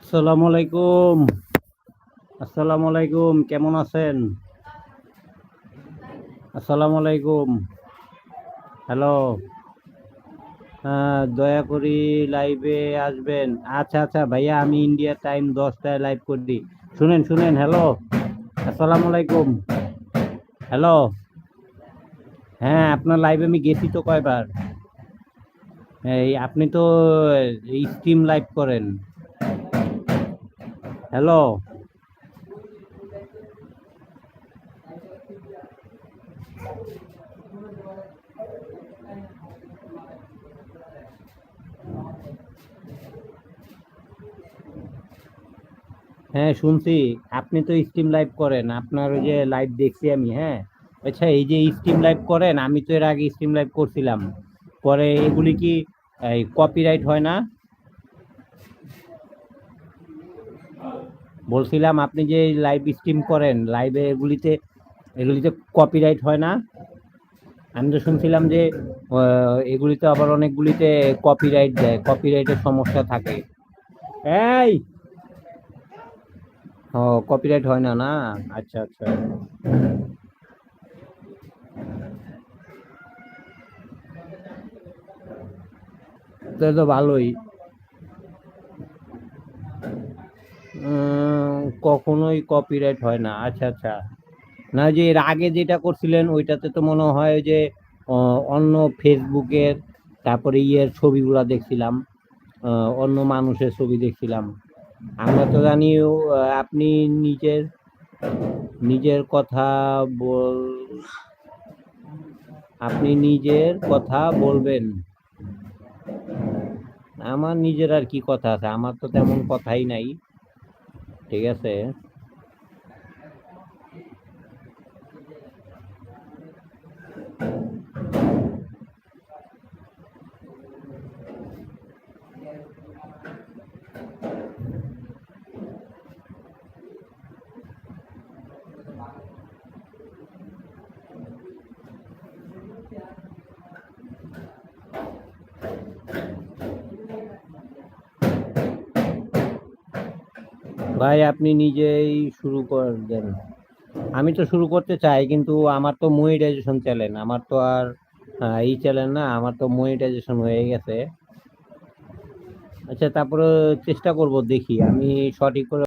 আসসালামু আলাইকুম। আসসালামু আলাইকুম, কেমন আছেন? আসসালামু আলাইকুম। হ্যালো। দয়া করি লাইভে আসবেন। আচ্ছা আচ্ছা ভাইয়া, আমি ইন্ডিয়া টাইম 10টায় লাইভ করি। শুনেন শুনেন, হ্যালো। আসসালামু আলাইকুম। হ্যালো। হ্যাঁ, আপনার লাইভে আমি গেছি তো কয়বার। এই আপনি তো স্ট্রিম লাইভ করেন। হ্যালো। হ্যাঁ শুনছি, আপনি তো স্ট্রিম লাইভ করেন, আপনার ওই যে লাইভ দেখছি আমি। হ্যাঁ, আচ্ছা, এই যে স্ট্রিম লাইভ করেন, আমি তো এর আগে স্ট্রিম লাইভ করছিলাম। পরে এগুলি কি এই কপিরাইট হয় না? বলছিলাম, আপনি যে লাইভ স্ট্রিম করেন, লাইভে এগুলিতে কপিরাইট হয় না? আমি তো শুনছিলাম যে এগুলিতে আবার অনেকগুলিতে কপিরাইট দেয়, কপিরাইটের সমস্যা থাকে। এই, ও, কপিরাইট হয় না না? আচ্ছা আচ্ছা। তাহলে তো ভালোই। কখনোই কপিরাইট হয় না, আচ্ছা আচ্ছা। না, যে এর আগে যেটা করছিলেন ওইটাতে তো মনে হয় যে অন্য ফেসবুকের, তারপরে ছবিগুলা দেখছিলাম, অন্য মানুষের ছবি দেখছিলাম। আমরা তো জানি আপনি নিজের নিজের কথা বল আপনি নিজের কথা বলবেন। আমার নিজের আর কি কথা আছে, আমার তো তেমন কথাই নাই। ঠিক আছে। ভাই, আপনি নিজেই শুরু করে দেন। আমি তো শুরু করতে চাই, কিন্তু আমার তো মনিটাইজেশন চ্যানেল, আমার তো আর এই চ্যানেল না, আমার তো মনিটাইজেশন হয়ে গেছে। আচ্ছা, তারপরে চেষ্টা করব, দেখি আমি সঠিক করে